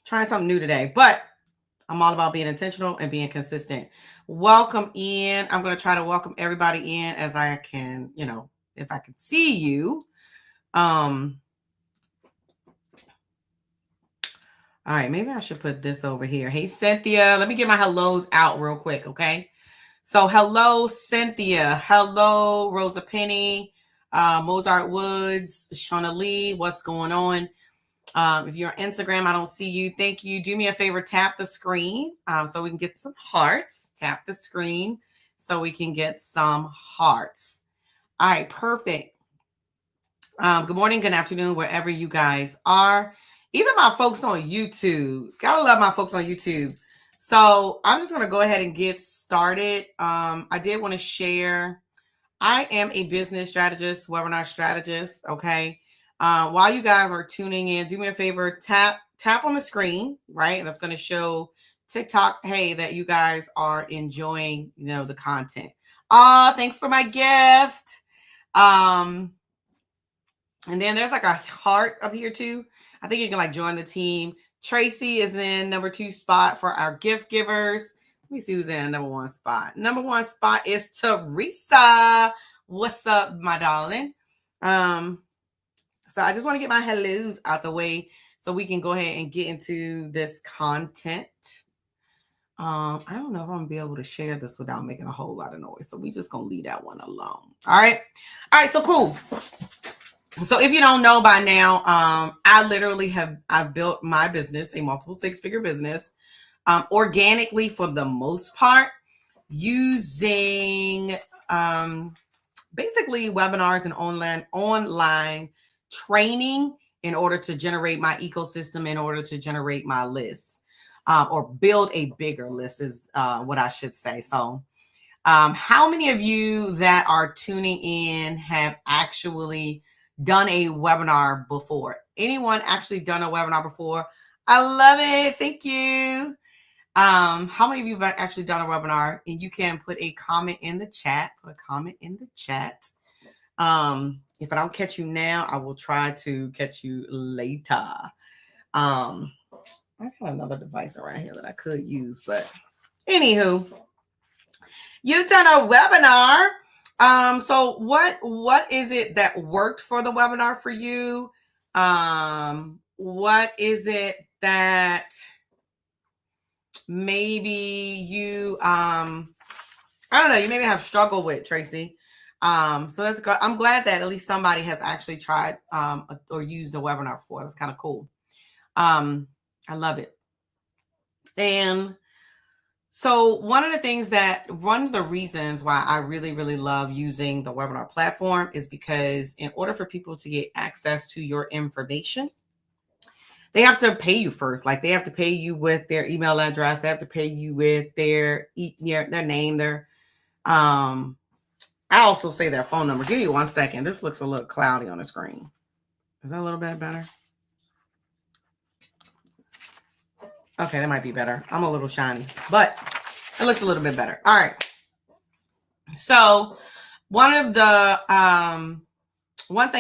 Trying something new today, but I'm all about being intentional and being consistent. Welcome in. I'm going to try to welcome everybody in as I can, if I can see you. All right, maybe I should put this over here. Hey, Cynthia, let me get my hellos out real quick, okay? So hello, Cynthia. Hello, Rosa Penny, Mozart Woods, Shauna Lee. What's going on? If you're on Instagram, I don't see you. Thank you. Do me a favor, tap the screen so we can get some hearts. Tap the screen so we can get some hearts. All right, perfect. Good morning, good afternoon, wherever you guys are. Even my folks on YouTube. Gotta love my folks on YouTube. So I'm just going to go ahead and get started. I did want to share. I am a business strategist, webinar strategist. Okay. While you guys are tuning in, do me a favor, tap on the screen, right? That's going to show TikTok, hey, that you guys are enjoying, the content. Thanks for my gift. And then there's like a heart up here too. I think you can join the team. Tracy is in number 2 spot for our gift givers. Let me see who's in number 1 spot. Number 1 spot is Teresa. What's up, my darling? So I just want to get my hellos out the way so we can go ahead and get into this content. I don't know if I'm going to be able to share this without making a whole lot of noise. So we just going to leave that one alone. All right. So cool. So if you don't know by now, I've built my business, a multiple 6-figure business, organically for the most part, using basically webinars and online training in order to generate my ecosystem, in order to generate my lists, or build a bigger list is what I should say. So how many of you that are tuning in have actually done a webinar before? Anyone actually done a webinar before? I love it. Thank you. How many of you have actually done a webinar? And you can put a comment in the chat. Put a comment in the chat. If I don't catch you now, I will try to catch you later. I've got another device around here that I could use, but anywho, you've done a webinar. So what is it that worked for the webinar for you? What is it that maybe you, I don't know, you maybe have struggled with, Tracy? So that's good. I'm glad that at least somebody has actually tried, or used a webinar before. That's kind of cool. I love it. And so one of the reasons why I really, really love using the webinar platform is because in order for people to get access to your information, they have to pay you first. They have to pay you with their email address. They have to pay you with their name, I also say their phone number. Give me 1 second. This looks a little cloudy on the screen. Is that a little bit better? Okay, that might be better. I'm a little shiny, but it looks a little bit better. All right. So one thing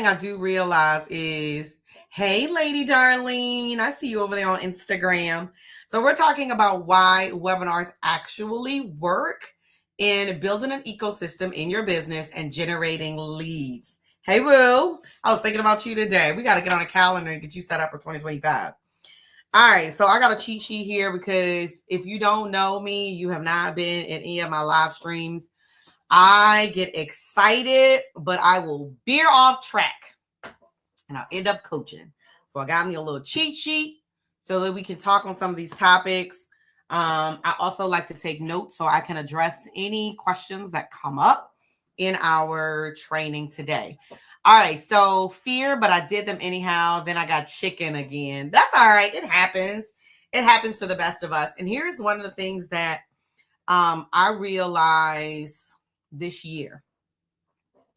I do realize is, hey, Lady Darlene, I see you over there on Instagram. So we're talking about why webinars actually work in building an ecosystem in your business and generating leads. Hey, Will, I was thinking about you today. We got to get on a calendar and get you set up for 2025. All right, so I got a cheat sheet here because if you don't know me, you have not been in any of my live streams, I get excited, but I will veer off track and I'll end up coaching. So I got me a little cheat sheet so that we can talk on some of these topics. I also like to take notes so I can address any questions that come up in our training today. All right, so fear, but I did them anyhow. Then I got chicken again. That's all right. It happens. It happens to the best of us. And here's one of the things that I realized this year,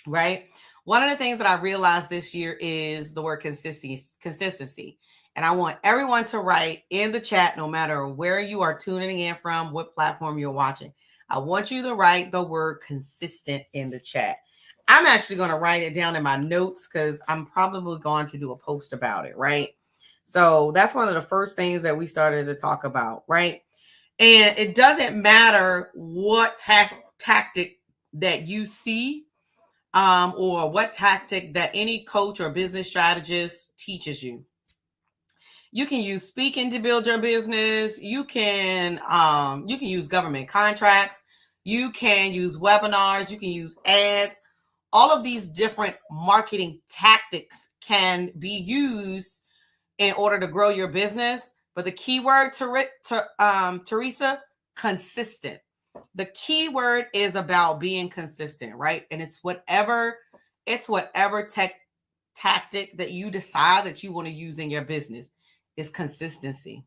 right? One of the things that I realized this year is the word consistency. And I want everyone to write in the chat, no matter where you are tuning in from, what platform you're watching. I want you to write the word consistent in the chat. I'm actually going to write it down in my notes because I'm probably going to do a post about it, right? So that's one of the first things that we started to talk about, right? And it doesn't matter what tactic that you see, or what tactic that any coach or business strategist teaches you. You can use speaking to build your business. You can use government contracts. You can use webinars. You can use ads. All of these different marketing tactics can be used in order to grow your business. But the key word, Teresa, consistent. The key word is about being consistent, right? And it's whatever tactic that you decide that you want to use in your business is consistency.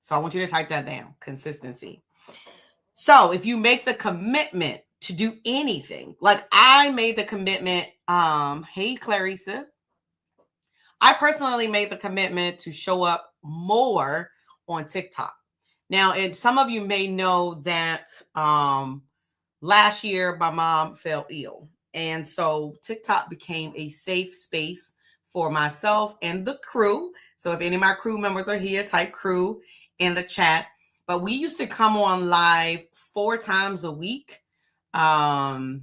So I want you to type that down, consistency. So if you make the commitment to do anything, like I made the commitment, hey, Clarissa, I personally made the commitment to show up more on TikTok. Now, and some of you may know that last year my mom fell ill. And so TikTok became a safe space for myself and the crew. So if any of my crew members are here, type crew in the chat. But we used to come on live 4 times a week for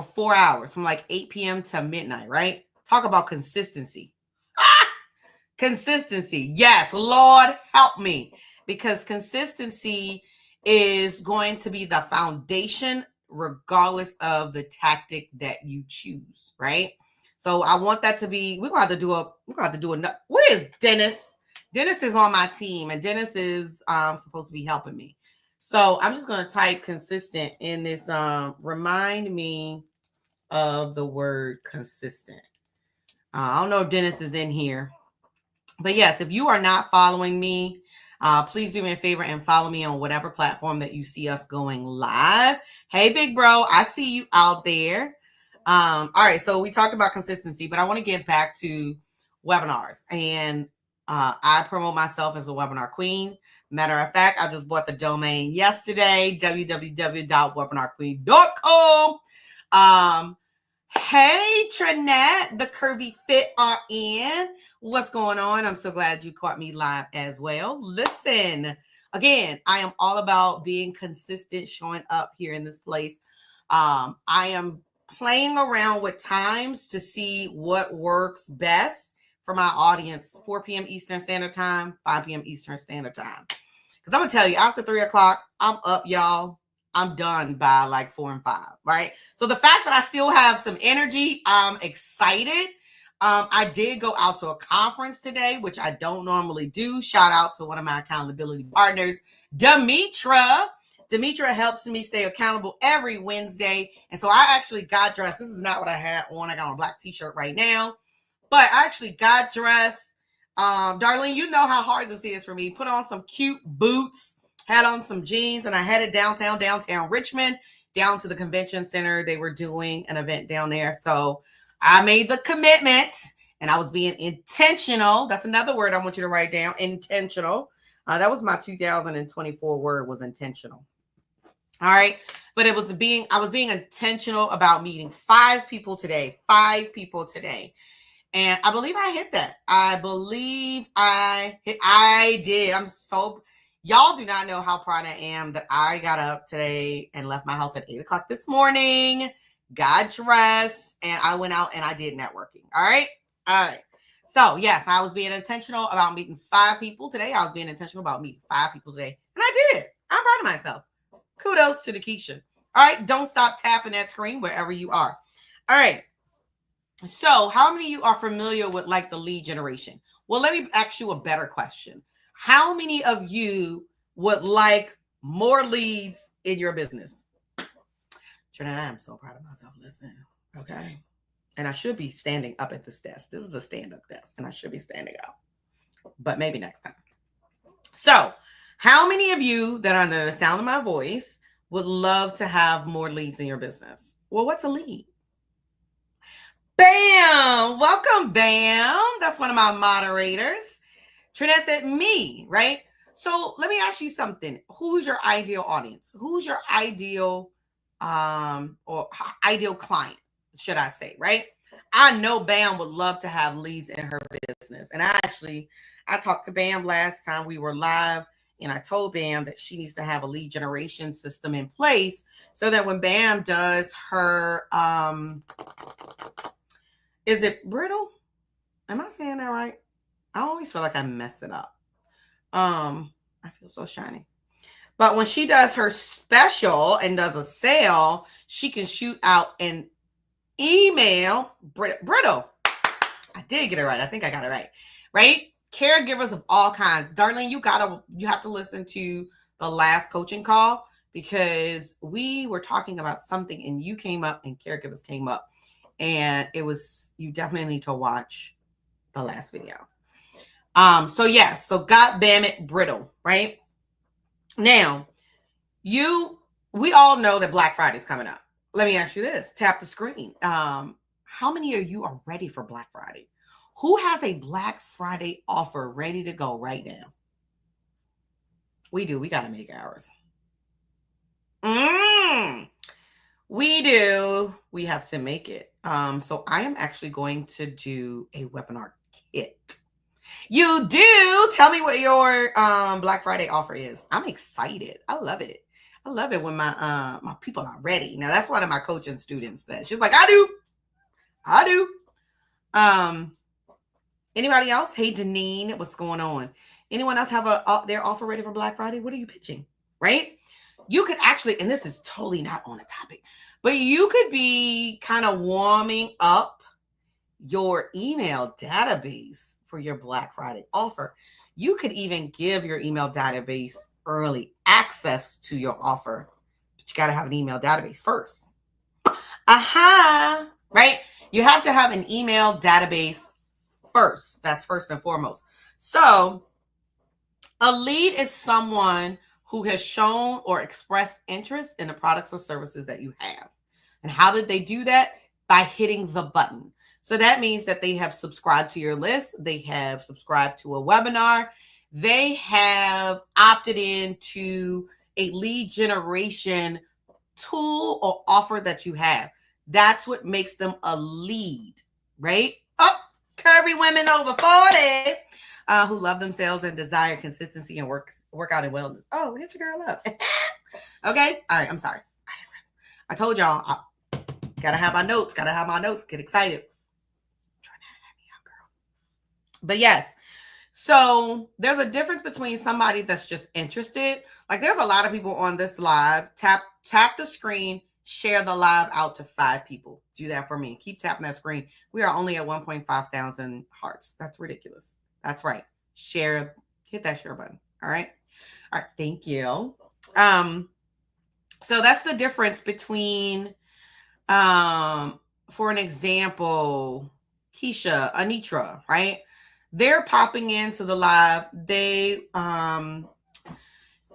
4 hours from like 8 p.m. to midnight, right? Talk about consistency. Consistency. Yes, Lord, help me. Because consistency is going to be the foundation regardless of the tactic that you choose, right? So I want that to be, we're going to have to do a, where is Dennis? Dennis is on my team, and Dennis is supposed to be helping me. So I'm just going to type consistent in this, remind me of the word consistent. I don't know if Dennis is in here. But yes, if you are not following me, please do me a favor and follow me on whatever platform that you see us going live. Hey, big bro, I see you out there. All right, so we talked about consistency, but I want to get back to webinars. And I promote myself as a webinar queen. Matter of fact, I just bought the domain yesterday, www.webinarqueen.com. Hey, Trinette, the Curvy Fit RN. What's going on? I'm so glad you caught me live as well. Listen, again, I am all about being consistent, showing up here in this place. I am playing around with times to see what works best for my audience. 4 p.m. Eastern Standard Time, 5 p.m. Eastern Standard Time. Because I'm going to tell you, after 3 o'clock, I'm up, y'all. I'm done by like 4 and 5, right? So the fact that I still have some energy, I'm excited. I did go out to a conference today, which I don't normally do. Shout out to one of my accountability partners, Demetra. Demetra helps me stay accountable every Wednesday. And so I actually got dressed. This is not what I had on. I got on a black t-shirt right now, but I actually got dressed. Darlene, you know how hard this is for me. Put on some cute boots, had on some jeans, and I headed downtown Richmond, down to the convention center. They were doing an event down there. So I made the commitment, and I was being intentional. That's another word I want you to write down, intentional. That was my 2024 word, was intentional. All right. But I was being intentional about meeting 5 people today. And I believe I hit that. I did. Y'all do not know how proud I am that I got up today and left my house at 8 o'clock this morning, got dressed, and I went out and I did networking. All right. So yes, I was being intentional about meeting 5 people today. And I did. I'm proud of myself. Kudos to DeKesha. All right. Don't stop tapping that screen wherever you are. All right. So how many of you are familiar with like the lead generation? Well, let me ask you a better question. How many of you would like more leads in your business? Trinidad, I'm so proud of myself. Listen, okay. And I should be standing up at this desk. This is a stand-up desk, and I should be standing up. But maybe next time. So how many of you that are under the sound of my voice would love to have more leads in your business? Well, what's a lead? Bam! Welcome, Bam. That's one of my moderators. Trinette said me, right? So let me ask you something. Who's your ideal audience? Who's your ideal or ideal client, should I say, right? I know Bam would love to have leads in her business. And I talked to Bam last time we were live, and I told Bam that she needs to have a lead generation system in place so that when Bam does her, is it brittle? Am I saying that right? I always feel like I messed it up. I feel so shiny. But when she does her special and does a sale, she can shoot out an email. Brittle. I did get it right. I think I got it right. Right? Caregivers of all kinds. Darlene, you have to listen to the last coaching call because we were talking about something and you came up and caregivers came up. And you definitely need to watch the last video. So God damn it, brittle, right? Now, we all know that Black Friday is coming up. Let me ask you this. Tap the screen. How many of you are ready for Black Friday? Who has a Black Friday offer ready to go right now? We do. We got to make ours. We do. We have to make it. So I am actually going to do a webinar kit. You do? Tell me what your Black Friday offer is. I'm excited. I love it. I love it when my people are ready. Now that's one of my coaching students that she's like, I do. Anybody else? Hey, Deneen, what's going on? Anyone else have their offer ready for Black Friday? What are you pitching? Right? You could actually, and this is totally not on a topic, but you could be kind of warming up your email database for your Black Friday offer. You could even give your email database early access to your offer, but you got to have an email database first. Right? You have to have an email database first. That's first and foremost. So a lead is someone who has shown or expressed interest in the products or services that you have. And how did they do that? By hitting the button. So that means that they have subscribed to your list. They have subscribed to a webinar. They have opted into a lead generation tool or offer that you have. That's what makes them a lead, right? Oh, curvy women over 40 who love themselves and desire consistency and workout and wellness. Oh, hit your girl up. Okay. All right. I'm sorry. I told y'all, gotta have my notes. Get excited. But yes, so there's a difference between somebody that's just interested. Like there's a lot of people on this live. Tap the screen, share the live out to 5 people. Do that for me. Keep tapping that screen. We are only at 1.5 thousand hearts. That's ridiculous. That's right. Share, hit that share button. All right. All right. Thank you. So that's the difference between, for an example, Keisha, Anitra, right? They're popping into the live. They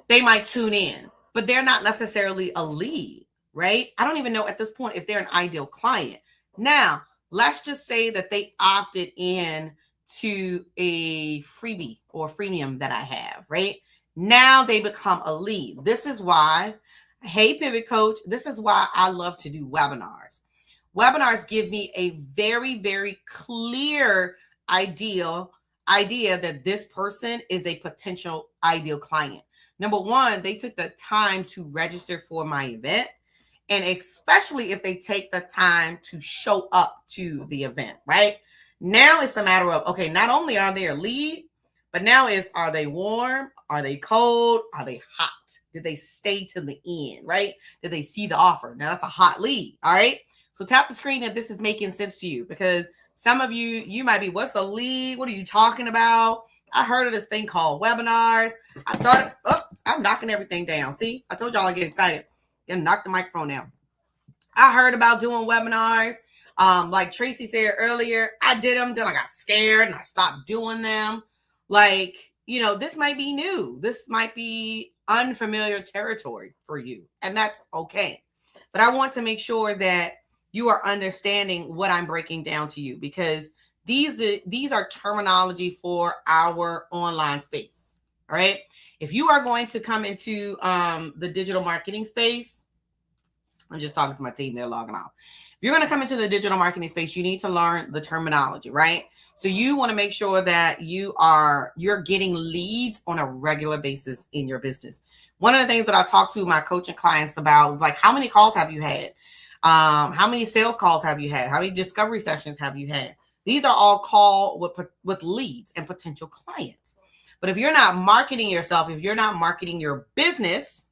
might tune in, but they're not necessarily a lead, right? I don't even know at this point if they're an ideal client. Now, let's just say that they opted in to a freebie or freemium that I have, right? Now they become a lead. This is why, hey, Pivot Coach, this is why I love to do webinars. Webinars give me a very, very clear idea that this person is a potential ideal client. Number one, they took the time to register for my event, and especially if they take the time to show up to the event, right? Now it's a matter of, okay, not only are they a lead, but now are they warm? Are they cold? Are they hot? Did they stay to the end, right? Did they see the offer? Now that's a hot lead, all right? So tap the screen if this is making sense to you, because some of you might be, what's a lead? What are you talking about? I heard of this thing called webinars. I thought, I'm knocking everything down. See, I told y'all I get excited. Gonna knock the microphone down. I heard about doing webinars. Like Tracy said earlier, I did them, then I got scared and I stopped doing them. Like, this might be new. This might be unfamiliar territory for you, and that's okay. But I want to make sure that you are understanding what I'm breaking down to you, because these are terminology for our online space. All right. If you are going to come into the digital marketing space, I'm just talking to my team. They're logging off. If you're going to come into the digital marketing space, you need to learn the terminology, right? So you want to make sure that you're getting leads on a regular basis in your business. One of the things that I talk to my coaching clients about is like, how many calls have you had? How many sales calls have you had? How many discovery sessions have you had? These are all called with leads and potential clients. But if you're not marketing yourself, if you're not marketing your business,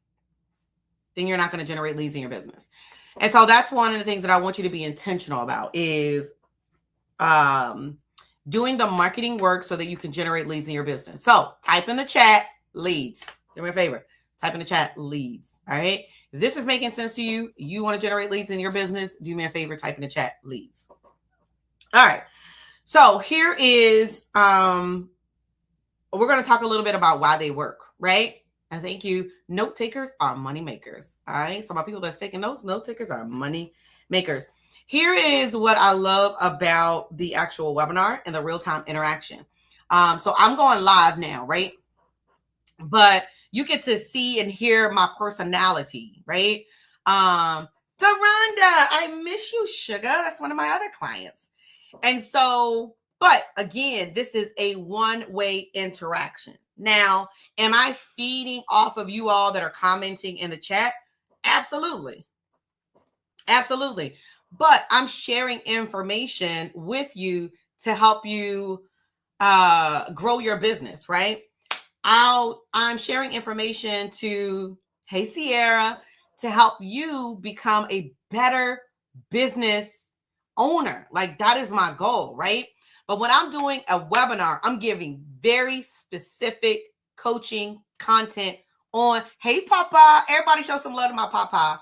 then you're not going to generate leads in your business. And so that's one of the things that I want you to be intentional about is doing the marketing work so that you can generate leads in your business. So type in the chat, leads. Do me a favor. Type in the chat, leads. All right. If this is making sense to you, you want to generate leads in your business, do me a favor, type in the chat, leads. All right. So here is, we're going to talk a little bit about why they work, right? And thank you. Note takers are money makers. All right. So my people that's taking notes, note takers are money makers. Here is what I love about the actual webinar and the real-time interaction. So I'm going live now, right? But you get to see and hear my personality, right? Deronda, I miss you, sugar. That's one of my other clients. And so, but again, this is a one-way interaction. Now, am I feeding off of you all that are commenting in the chat? Absolutely. Absolutely. But I'm sharing information with you to help you grow your business, right? I'm sharing information to, hey, Sierra, to help you become a better business owner. Like that is my goal, right? But when I'm doing a webinar, I'm giving very specific coaching content on, hey, Papa, everybody show some love to my Papa.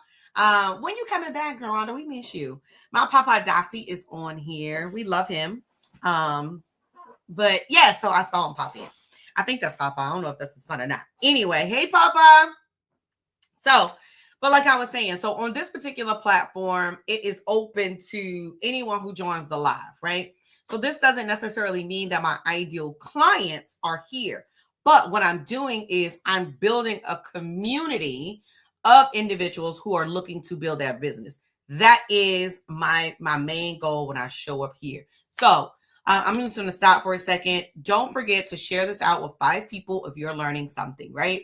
When you coming back, Deronda, we miss you. My Papa Dossie is on here. We love him. But yeah, so I saw him pop in. I think that's Papa. I don't know if that's the son or not. Anyway, hey, Papa. So, but like I was saying, so on this particular platform, it is open to anyone who joins the live, right? So this doesn't necessarily mean that my ideal clients are here. But what I'm doing is I'm building a community of individuals who are looking to build their business. That is my main goal when I show up here. So I'm just going to stop for a second. Don't forget to share this out with 5 people if you're learning something, right?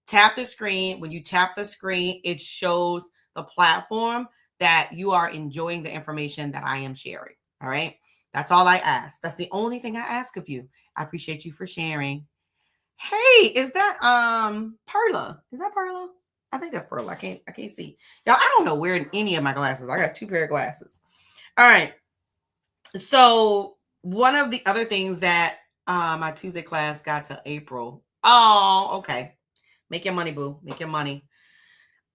Tap the screen. When you tap the screen, it shows the platform that you are enjoying the information that I am sharing. All right. That's all I ask. That's the only thing I ask of you. I appreciate you for sharing. Hey, is that Perla? Is that Perla? I think that's Perla. I can't see. Y'all, I don't know where in any of my glasses. I got 2 pair of glasses. All right. So one of the other things that my Tuesday class got to April. Oh, okay. Make your money, boo. Make your money.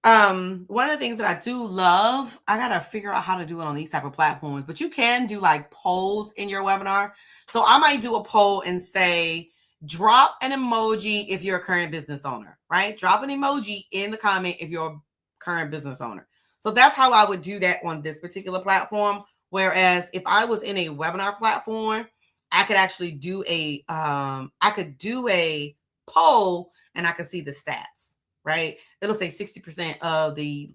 One of the things that I do love, I got to figure out how to do it on these type of platforms, but you can do like polls in your webinar. So I might do a poll and say, drop an emoji if you're a current business owner, right? Drop an emoji in the comment if you're a current business owner. So that's how I would do that on this particular platform. Whereas if I was in a webinar platform, I could actually do a poll and I could see the stats, right? It'll say 60% of the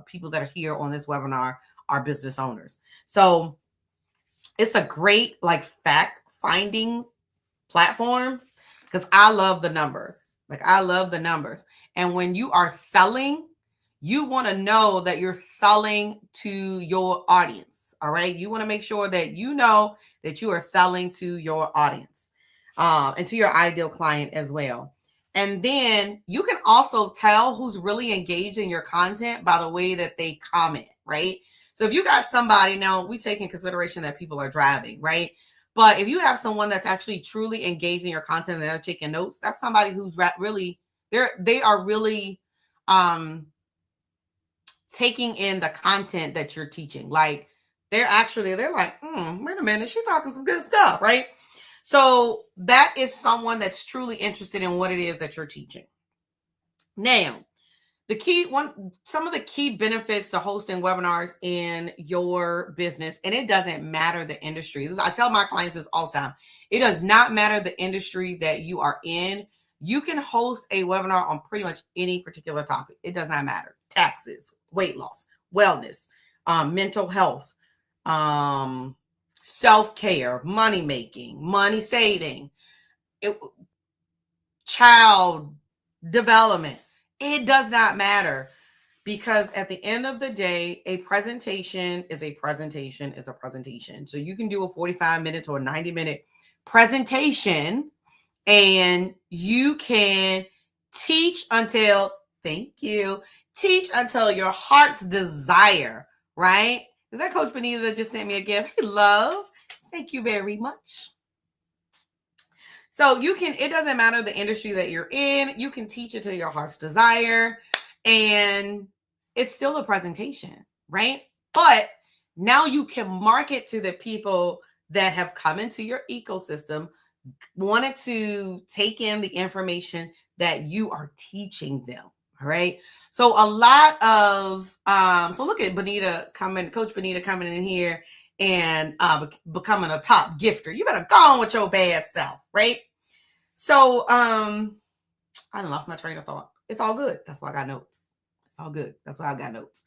people that are here on this webinar are business owners. So it's a great like fact finding platform because I love the numbers. Like I love the numbers. And when you are selling, you want to know that you're selling to your audience. All right. You want to make sure that you know that you are selling to your audience and to your ideal client as well. And then you can also tell who's really engaged in your content by the way that they comment, right? So if you got somebody, now we take in consideration that people are driving, right? But if you have someone that's actually truly engaged in your content and they're taking notes, that's somebody who's really, they are really taking in the content that you're teaching. Like they're like, wait a minute, she's talking some good stuff, right? So that is someone that's truly interested in what it is that you're teaching. Now, some of the key benefits to hosting webinars in your business, and it doesn't matter the industry. I tell my clients this all the time. It does not matter the industry that you are in. You can host a webinar on pretty much any particular topic. It does not matter. Taxes, weight loss, wellness, mental health, self-care, money making, money saving, child development. It does not matter, because at the end of the day, a presentation is a presentation is a presentation. So you can do a 45 minutes or a 90-minute presentation, and you can teach until, thank you, teach until your heart's desire, right? Is that Coach Benita that just sent me a gift? Hey, love. Thank you very much. So you can, it doesn't matter the industry that you're in, you can teach it to your heart's desire, and it's still a presentation, right? But now you can market to the people that have come into your ecosystem, wanted to take in the information that you are teaching them. All right. So a lot of, so look at Benita coming, Coach Benita coming in here and becoming a top gifter. You better go on with your bad self, right? So I done lost my train of thought. It's all good. That's why I got notes. It's all good. That's why I've got notes.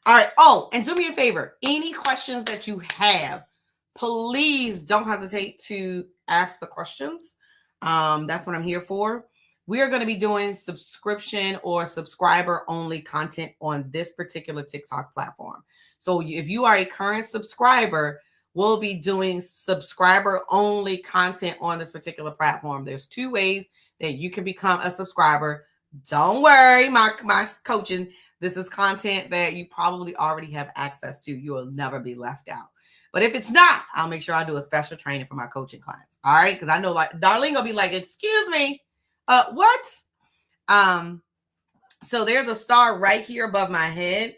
All right. Oh, and do me a favor. Any questions that you have, please don't hesitate to ask the questions. That's what I'm here for. We are going to be doing subscription or subscriber only content on this particular TikTok platform. So if you are a current subscriber, we'll be doing subscriber only content on this particular platform. There's 2 ways that you can become a subscriber. Don't worry, my coaching, this is content that you probably already have access to. You will never be left out. But if it's not, I'll make sure I do a special training for my coaching clients. All right. Because I know, like, Darlene will be like, excuse me, what? So there's a star right here above my head.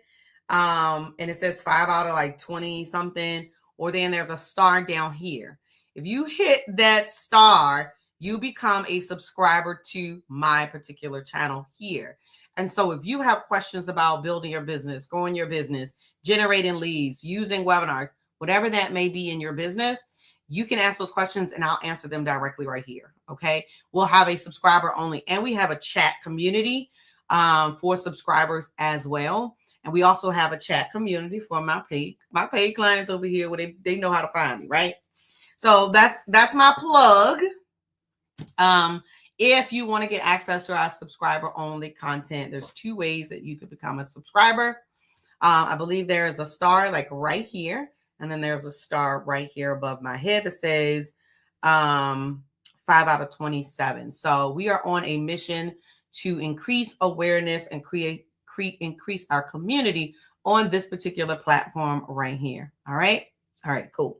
And it says 5 out of like 20 something. Or then there's a star down here. If you hit that star, you become a subscriber to my particular channel here. And so if you have questions about building your business, growing your business, generating leads, using webinars, whatever that may be in your business, you can ask those questions and I'll answer them directly right here. Okay. We'll have a subscriber only, and we have a chat community for subscribers as well. And we also have a chat community for my paid clients over here where they know how to find me, right? So that's my plug. If you want to get access to our subscriber only content, there's 2 ways that you could become a subscriber. I believe there is a star like right here, and then there's a star right here above my head that says 5 out of 27. So we are on a mission to increase awareness and increase our community on this particular platform right here. All right. All right, cool.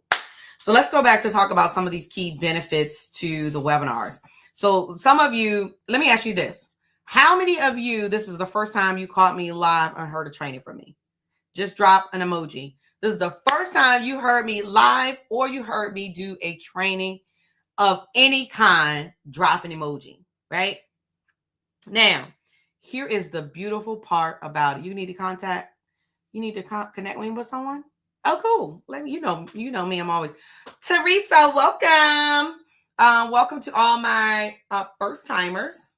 So let's go back to talk about some of these key benefits to the webinars. So some of you, let me ask you this. How many of you, this is the first time you caught me live and heard a training from me? Just drop an emoji. This is the first time you heard me live or you heard me do a training of any kind. Drop an emoji, right? Now, here is the beautiful part about it. You need to connect me with someone. Oh, cool. Let me, you know me. I'm always Teresa. Welcome. Welcome to all my first timers.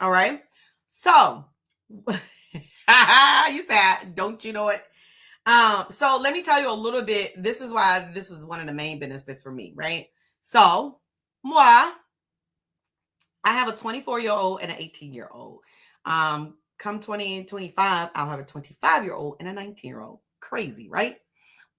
All right. So you said, don't you know it? So let me tell you a little bit. This is why this is one of the main benefits for me, right? So moi, I have a 24-year-old and an 18-year-old. Come 2025, I'll have a 25-year-old and a 19-year-old. Crazy, right?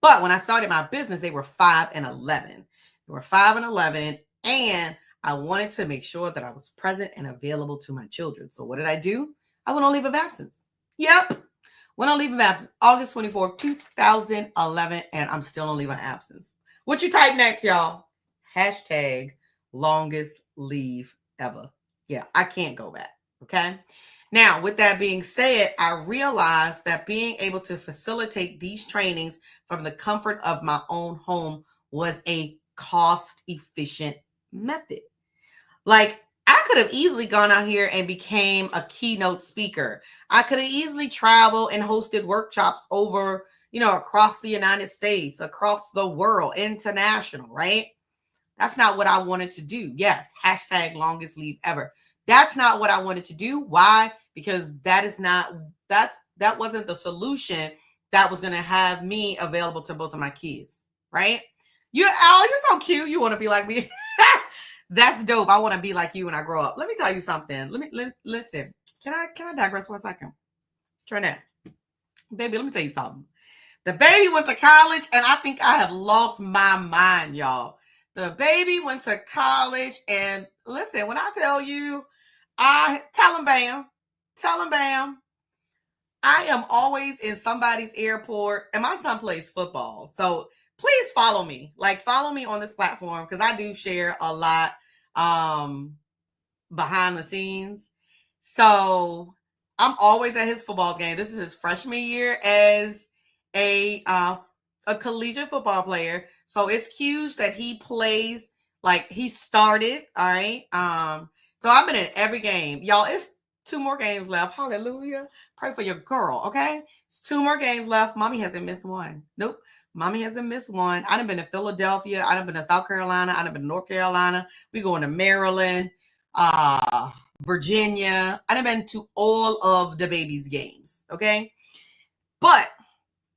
But when I started my business, they were 5 and 11. They were 5 and 11, and I wanted to make sure that I was present and available to my children. So what did I do? I went on leave of absence. Yep. Went on leave of absence August 24th, 2011, and I'm still on leave of absence. What you type next, y'all? Hashtag longest leave ever. Yeah, I can't go back. Okay. Now, with that being said, I realized that being able to facilitate these trainings from the comfort of my own home was a cost-efficient method. Like, I could have easily gone out here and became a keynote speaker. I could have easily traveled and hosted workshops over, across the United States, across the world, international, right? That's not what I wanted to do. Yes, hashtag longest leave ever. That's not what I wanted to do. Why? Because that wasn't the solution that was going to have me available to both of my kids, right? You're so cute. You want to be like me. That's dope. I want to be like you when I grow up. Let me tell you something. Listen. Can I digress for a second? Trinette, baby, let me tell you something. The baby went to college, and I think I have lost my mind, y'all. The baby went to college, and listen, when I tell you, tell him bam. I am always in somebody's airport, and my son plays football. So please follow me. Like, follow me on this platform because I do share a lot behind the scenes. So I'm always at his football game. This is his freshman year as a collegiate football player. So it's huge that he plays, like he started. All right. So I've been in every game. Y'all, it's 2 more games left. Hallelujah. Pray for your girl, okay? It's 2 more games left. Mommy hasn't missed one. Nope. Mommy hasn't missed one. I done been to Philadelphia. I done been to South Carolina. I done been to North Carolina. We going to Maryland, Virginia. I done been to all of the baby's games, okay? But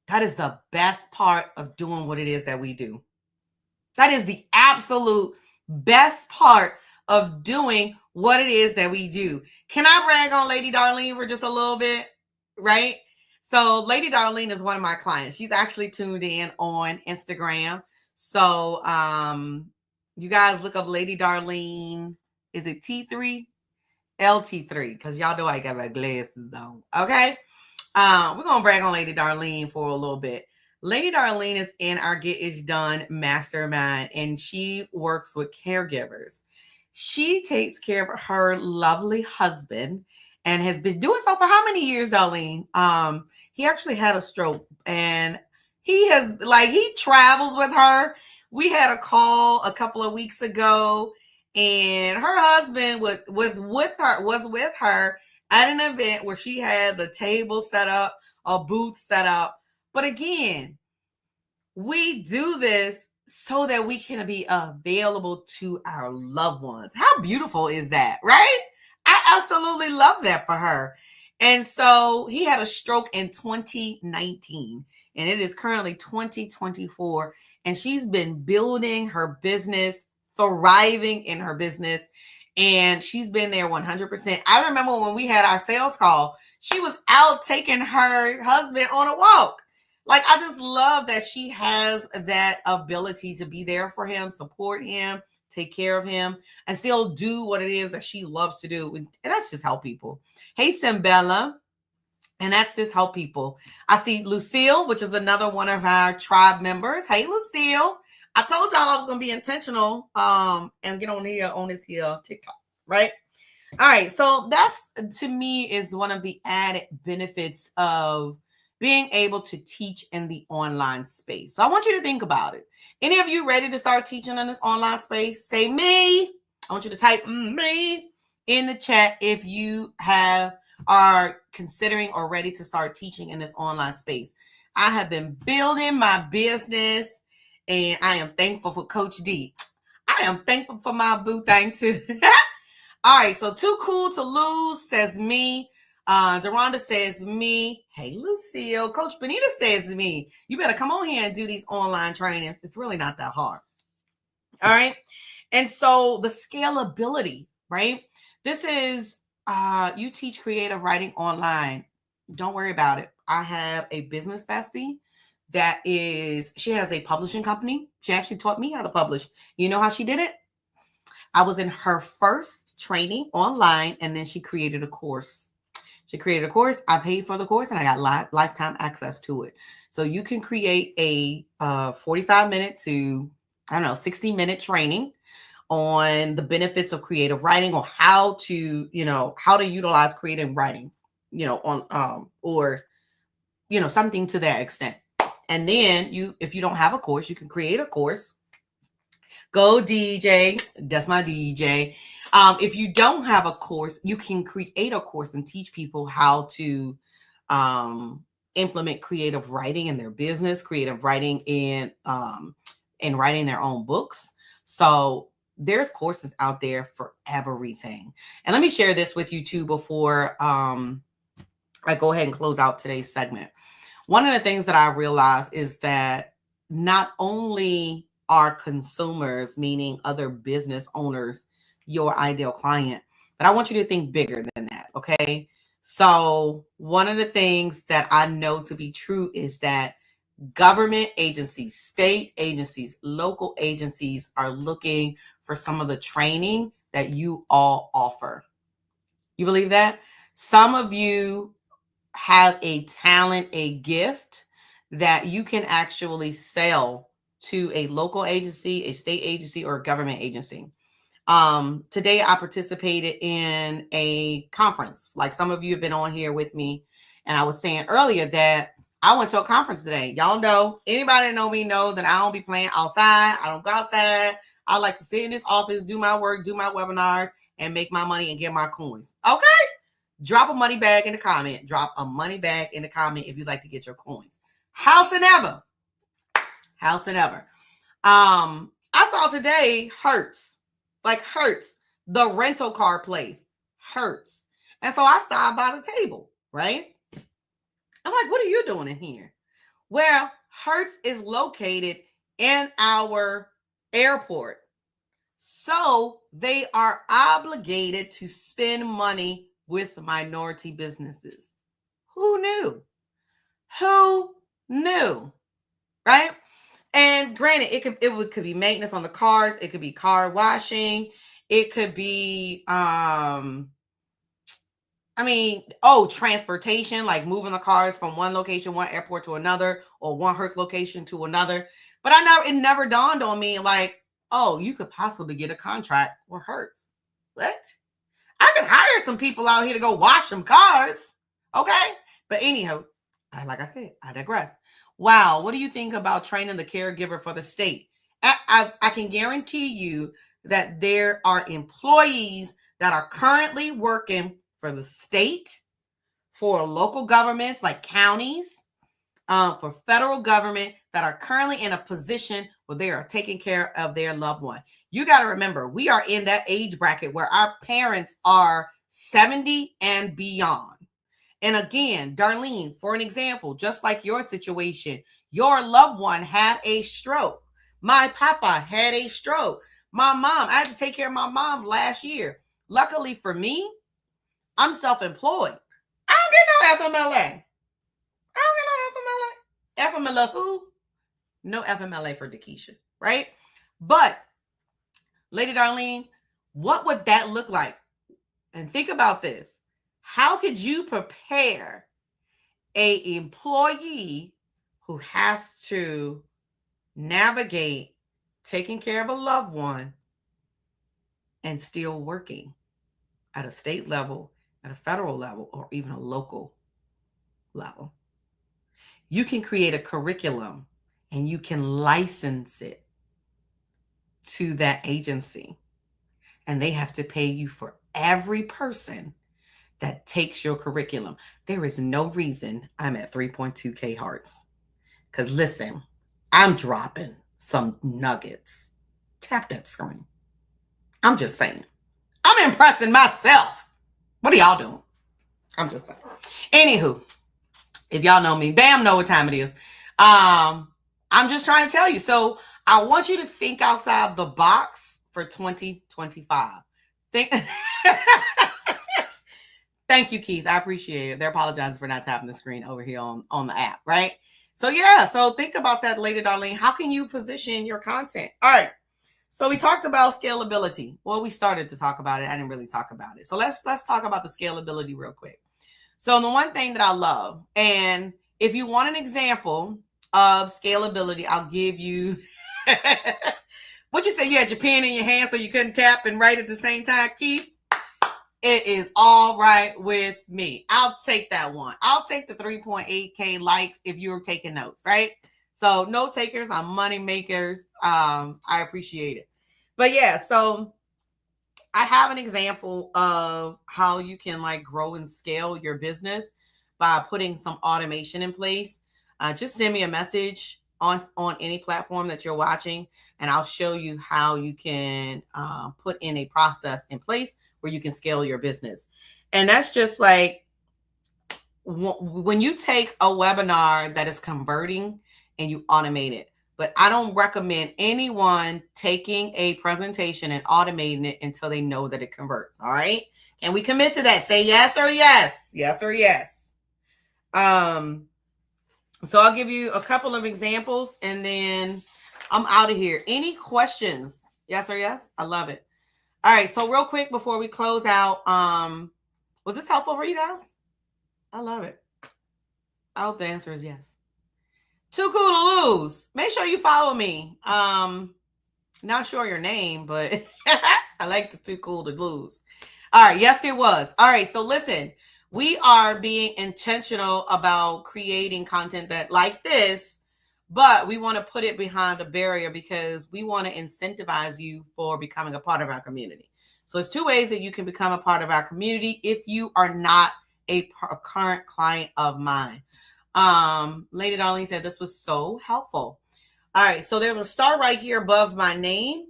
that is the best part of doing what it is that we do. That is the absolute best part of doing what it is that we do. Can I brag on Lady Darlene for just a little bit? Right? So Lady Darlene is one of my clients. She's actually tuned in on Instagram. So you guys look up Lady Darlene. Is it T3? LT3, because y'all know I got my glasses on. Okay? We're going to brag on Lady Darlene for a little bit. Lady Darlene is in our Get It Done mastermind, and she works with caregivers. She takes care of her lovely husband and has been doing so for how many years, Darlene? He actually had a stroke, and he travels with her. We had a call a couple of weeks ago, and her husband was with her at an event where she had the table set up, a booth set up. But again, we do this so that we can be available to our loved ones. How beautiful is that, right? I absolutely love that for her. And so he had a stroke in 2019, and it is currently 2024, and she's been building her business, thriving in her business, and she's been there 100%. I remember when we had our sales call, she was out taking her husband on a walk. Like, I just love that she has that ability to be there for him, support him, take care of him, and still do what it is that she loves to do. And that's just help people. Hey, Simbella. And that's just help people. I see Lucille, which is another one of our tribe members. Hey, Lucille. I told y'all I was going to be intentional and get on this here TikTok, right? All right. So that's, to me, is one of the added benefits of being able to teach in the online space. So I want you to think about it. Any of you ready to start teaching in this online space? Say me. I want you to type me in the chat if you are considering or ready to start teaching in this online space. I have been building my business, and I am thankful for Coach D. I am thankful for my boo thing too. All right, so too cool to lose, says me. Deronda says me. Hey, Lucille. Coach Benita says me. You better come on here and do these online trainings. It's really not that hard. All right. And so the scalability, right? This is, you teach creative writing online. Don't worry about it. I have a business bestie she has a publishing company. She actually taught me how to publish. You know how she did it? I was in her first training online, and then she created a course. I paid for the course, and I got lifetime access to it. So you can create a 45-minute to, 60-minute training on the benefits of creative writing, or how to utilize creative writing, or something to that extent. And then if you don't have a course, you can create a course. Go DJ. That's my DJ. If you don't have a course, you can create a course and teach people how to implement creative writing in their business, creative writing in writing their own books. So there's courses out there for everything. And let me share this with you too before I go ahead and close out today's segment. One of the things that I realized is that not only are consumers, meaning other business owners, your ideal client, but I want you to think bigger than that. Okay. So, one of the things that I know to be true is that government agencies, state agencies, local agencies are looking for some of the training that you all offer. You believe that? Some of you have a talent, a gift that you can actually sell to a local agency, a state agency, or a government agency. Today I participated in a conference. Like some of you have been on here with me, and I was saying earlier that I went to a conference today. Y'all know, anybody that know me know that I don't be playing outside. I don't go outside. I like to sit in this office, do my work, do my webinars, and make my money and get my coins. Okay? Drop a money bag in the comment. Drop a money bag in the comment if you'd like to get your coins. House and ever. House and ever. I saw today Hertz. Like Hertz, the rental car place, Hertz. And so I stopped by the table, right? I'm like, what are you doing in here? Well, Hertz is located in our airport. So they are obligated to spend money with minority businesses. Who knew? Who knew? Right? And granted, it could be maintenance on the cars. It could be car washing. It could be, transportation, like moving the cars from one location, one airport to another, or one Hertz location to another. But it never dawned on me, like, oh, you could possibly get a contract with Hertz. What? I could hire some people out here to go wash some cars. Okay. But anyhow, like I said, I digress. Wow, what do you think about training the caregiver for the state? I can guarantee you that there are employees that are currently working for the state, for local governments like counties, for federal government that are currently in a position where they are taking care of their loved one. You got to remember, we are in that age bracket where our parents are 70 and beyond. And again, Darlene, for an example, just like your situation, your loved one had a stroke. My papa had a stroke. My mom, I had to take care of my mom last year. Luckily for me, I'm self-employed. I don't get no FMLA. I don't get no FMLA. FMLA who? No FMLA for DeKesha, right? But, Lady Darlene, what would that look like? And think about this. How could you prepare an employee who has to navigate taking care of a loved one and still working at a state level, at a federal level, or even a local level? You can create a curriculum and you can license it to that agency, and they have to pay you for every person that takes your curriculum. There is no reason I'm at 3.2K hearts. Because listen, I'm dropping some nuggets. Tap that screen. I'm just saying. I'm impressing myself. What are y'all doing? I'm just saying. Anywho, if y'all know me, bam, know what time it is. I'm just trying to tell you. So I want you to think outside the box for 2025. Think. Thank you, Keith. I appreciate it. They're apologizing for not tapping the screen over here on the app, right? So yeah, so think about that later, Darlene. How can you position your content? All right. So we talked about scalability. Well, we started to talk about it. I didn't really talk about it. So let's talk about the scalability real quick. So the one thing that I love, and if you want an example of scalability, I'll give you. What you say? You had your pen in your hand so you couldn't tap and write at the same time, Keith? It is all right with me. I'll take that one. I'll take the 3.8K likes if you're taking notes, right? So note takers, I'm money makers. I appreciate it. But yeah, so I have an example of how you can like grow and scale your business by putting some automation in place. Just send me a message on any platform that you're watching, and I'll show you how you can put in a process in place where you can scale your business. And that's just like when you take a webinar that is converting and you automate it, but I don't recommend anyone taking a presentation and automating it until they know that it converts. All right. Can we commit to that? Say yes or yes. Yes or yes. So I'll give you a couple of examples and then I'm out of here. Any questions? Yes or yes? I love it. All right. So real quick before we close out, was this helpful for you guys? I love it. I hope the answer is yes. Too cool to lose. Make sure you follow me. Not sure your name, but I like the too cool to lose. All right. Yes, it was. All right. So listen, we are being intentional about creating content that like this, but we want to put it behind a barrier because we want to incentivize you for becoming a part of our community. So it's two ways that you can become a part of our community if you are not a current client of mine. Lady Darlene said this was so helpful. All right, so there's a star right here above my name.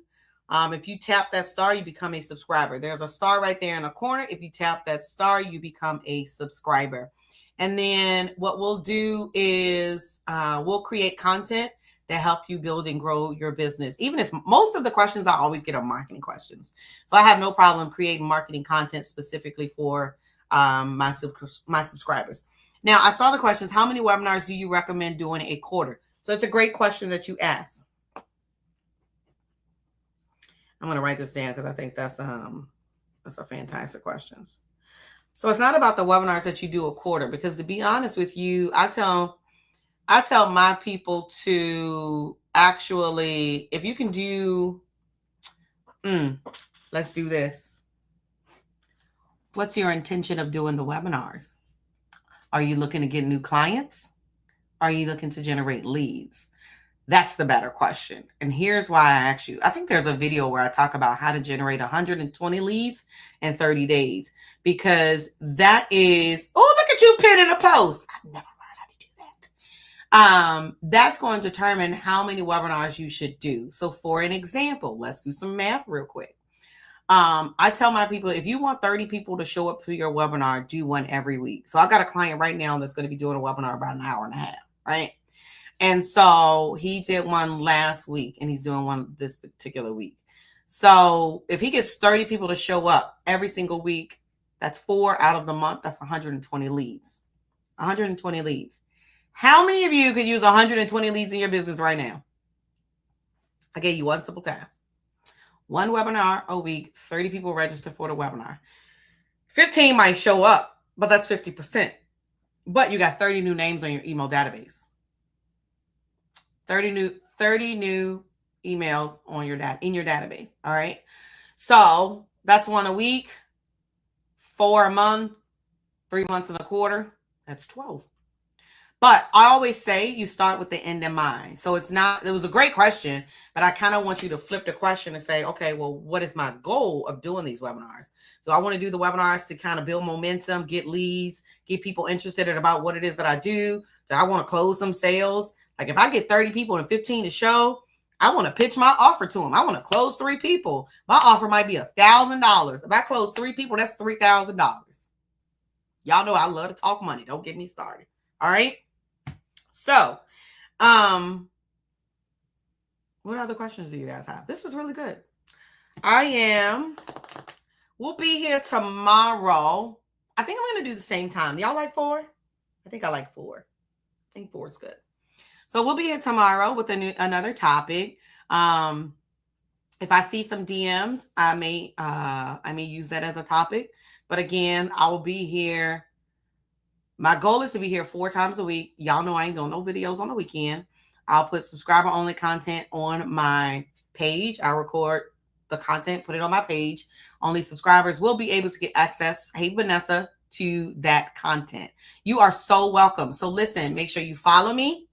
If you tap that star, you become a subscriber. There's a star right there in the corner. If you tap that star, you become a subscriber. And then what we'll do is we'll create content that help you build and grow your business. Even if most of the questions I always get are marketing questions. So I have no problem creating marketing content specifically for my subscribers. Now, I saw the questions. How many webinars do you recommend doing a quarter? So it's a great question that you asked. I'm going to write this down because I think that's a fantastic question. So it's not about the webinars that you do a quarter, because to be honest with you, I tell my people to actually, if you can do, let's do this. What's your intention of doing the webinars? Are you looking to get new clients? Are you looking to generate leads? That's the better question. And here's why I asked you. I think there's a video where I talk about how to generate 120 leads in 30 days, because that is, oh, look at you pinning a post. I never learned how to do that. That's going to determine how many webinars you should do. So for an example, let's do some math real quick. I tell my people, if you want 30 people to show up to your webinar, do one every week. So I've got a client right now that's going to be doing a webinar about an hour and a half, right? And so he did one last week and he's doing one this particular week. So if he gets 30 people to show up every single week, that's 4 out of the month. That's 120 leads. 120 leads. How many of you could use 120 leads in your business right now? I gave you one simple task. One webinar a week, 30 people register for the webinar. 15 might show up, but that's 50%. But you got 30 new names on your email database. 30 new emails on in your database. All right. So that's 1 a week, 4 a month, 3 months in a quarter. That's 12. But I always say you start with the end in mind. So it was a great question, but I kind of want you to flip the question and say, okay, well, what is my goal of doing these webinars? So I want to do the webinars to kind of build momentum, get leads, get people interested in about what it is that I do. Do I want to close some sales? Like if I get 30 people and 15 to show, I want to pitch my offer to them. I want to close 3 people. My offer might be $1,000. If I close 3 people, that's $3,000. Y'all know I love to talk money. Don't get me started. All right. So, what other questions do you guys have? This was really good. We'll be here tomorrow. I think I'm going to do the same time. Y'all like 4? I think I like 4. I think 4 is good. So we'll be here tomorrow with another topic. If I see some DMs, I may use that as a topic. But again, I will be here. My goal is to be here 4 times a week. Y'all know I ain't doing no videos on the weekend. I'll put subscriber-only content on my page. I'll record the content, put it on my page. Only subscribers will be able to get access, hey, Vanessa, to that content. You are so welcome. So listen, make sure you follow me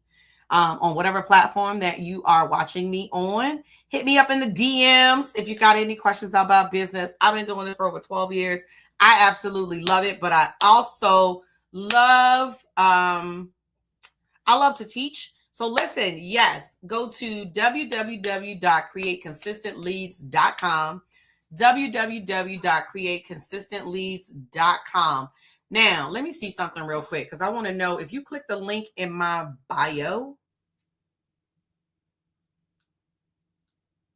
on whatever platform that you are watching me on. Hit me up in the DMs if you got any questions about business. I've been doing this for over 12 years. I absolutely love it, but I also love to teach. So listen, yes, go to www.createconsistentleads.com. www.createconsistentleads.com. Now, let me see something real quick because I want to know if you click the link in my bio,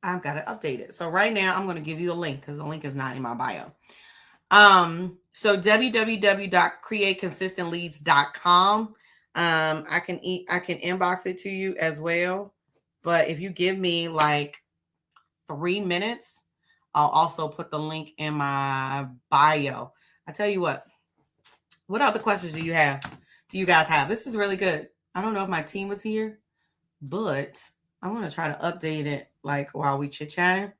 I've got to update it. So right now I'm going to give you the link because the link is not in my bio. So www.createconsistentleads.com. I can inbox it to you as well. But if you give me like 3 minutes, I'll also put the link in my bio. I tell you what other questions do you guys have? This is really good. I don't know if my team was here, but I'm going to try to update it like while we chit-chatting.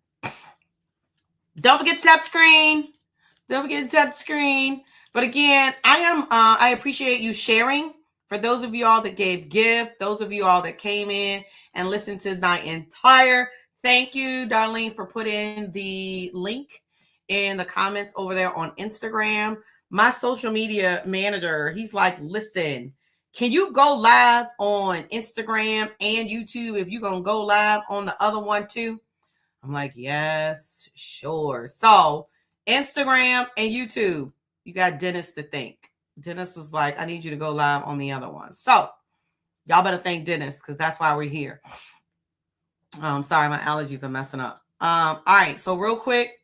Don't forget to tap the screen. Don't forget to tap the screen. But again, I appreciate you sharing. For those of you all that gave gift, those of you all that came in and listened to my entire, thank you, Darlene, for putting the link in the comments over there on Instagram. My social media manager, he's like, listen, can you go live on Instagram and YouTube if you're going to go live on the other one too? I'm like, yes, sure. So Instagram and YouTube, you got Dennis to thank. Dennis was like, I need you to go live on the other one. So y'all better thank Dennis because that's why we're here. Sorry, my allergies are messing up. All right, so real quick,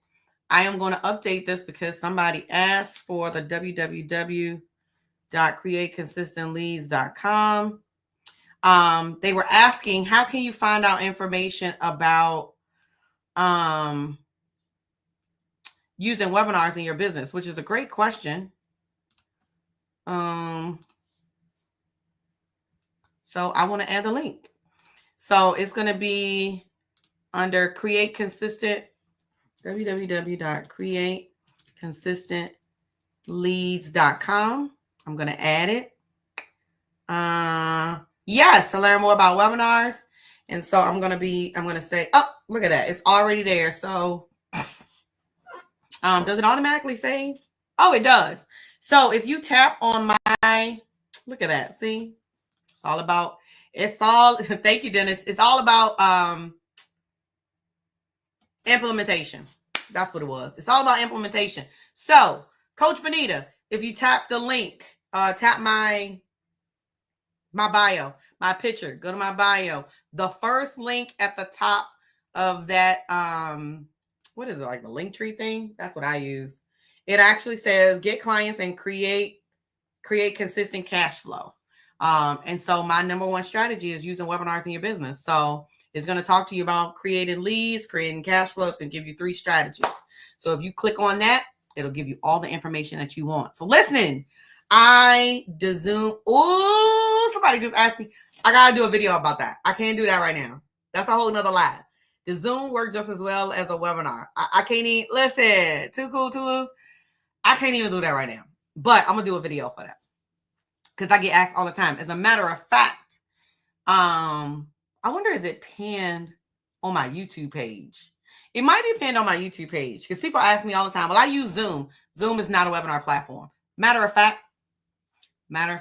I am going to update this because somebody asked for the www.createconsistentleads.com. They were asking, how can you find out information about using webinars in your business, which is a great question. So I want to add the link. So it's going to be under Create Consistent, www.createconsistentleads.com. I'm going to add it. Yes, to learn more about webinars. And so I'm going to say, oh, look at that. It's already there. So does it automatically save? Oh, it does. So if you tap on my, look at that. See, thank you, Dennis. It's all about implementation. That's what it was. It's all about implementation. So Coach Benita, if you tap the link, tap my bio, my picture, go to my bio. The first link at the top of that, what is it, like the link tree thing? That's what I use. It actually says get clients and create consistent cash flow. And so my number one strategy is using webinars in your business. So it's going to talk to you about creating leads, creating cash flow. It's going to give you 3 strategies. So if you click on that, it'll give you all the information that you want. So listen, Zoom. Oh, somebody just asked me. I got to do a video about that. I can't do that right now. That's a whole nother live. Does Zoom work just as well as a webinar? I can't even, listen, too cool to lose. I can't even do that right now. But I'm going to do a video for that because I get asked all the time. As a matter of fact, I wonder, is it pinned on my YouTube page? It might be pinned on my YouTube page because people ask me all the time, well, I use Zoom. Zoom is not a webinar platform. Matter of fact, I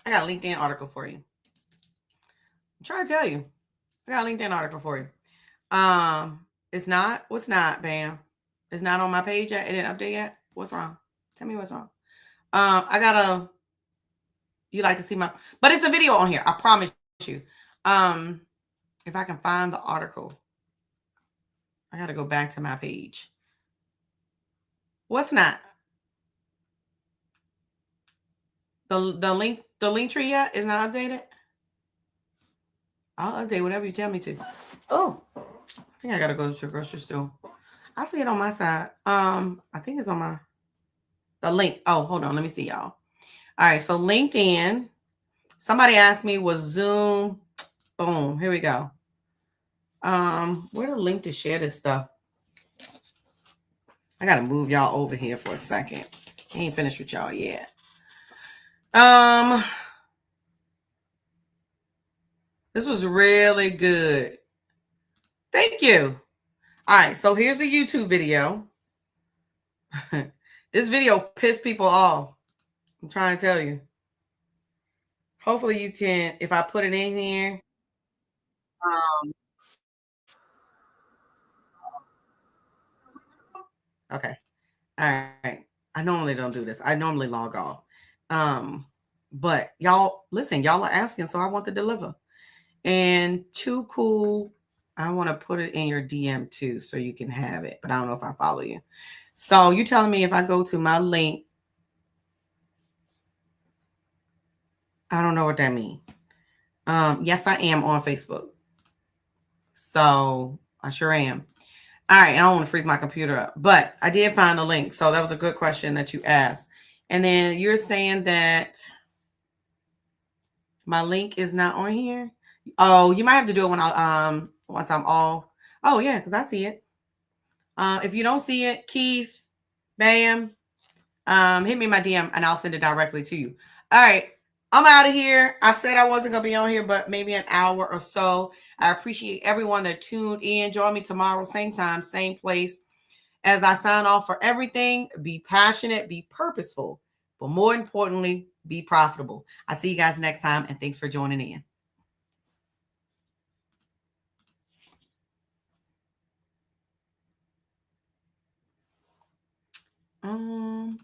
got a LinkedIn article for you. I'm trying to tell you. I got a LinkedIn article for you. It's not. What's not, Bam? It's not on my page yet. It didn't update yet. What's wrong? Tell me what's wrong. You like to see but it's a video on here. I promise you. If I can find the article, I got to go back to my page. What's not? The link tree yet is not updated. I'll update whatever you tell me to. Oh, I think I got to go to the grocery store. I see it on my side. I think it's on the link. Oh, hold on. Let me see, y'all. All right. So LinkedIn. Somebody asked me, was Zoom? Boom. Here we go. Where the link to share this stuff? I got to move y'all over here for a second. I ain't finished with y'all yet. This was really good. Thank you. All right, so here's a YouTube video. This video pissed people off. I'm trying to tell you. Hopefully you can, if I put it in here. Okay. All right. I normally don't do this. I normally log off. But y'all, listen, y'all are asking, so I want to deliver. And Too Cool, I want to put it in your DM too, so you can have it. But I don't know if I follow you. So you telling me if I go to my link, I don't know what that means. Yes, I am on Facebook. So I sure am. All right, I don't want to freeze my computer up, but I did find a link. So that was a good question that you asked. And then you're saying that my link is not on here. Oh, you might have to do it when I once I'm all. Oh yeah, because I see it. If you don't see it, Keith, bam, hit me in my DM and I'll send it directly to you. All right. I'm out of here. I said I wasn't going to be on here, but maybe an hour or so. I appreciate everyone that tuned in. Join me tomorrow, same time, same place. As I sign off for everything, be passionate, be purposeful, but more importantly, be profitable. I'll see you guys next time, and thanks for joining in. And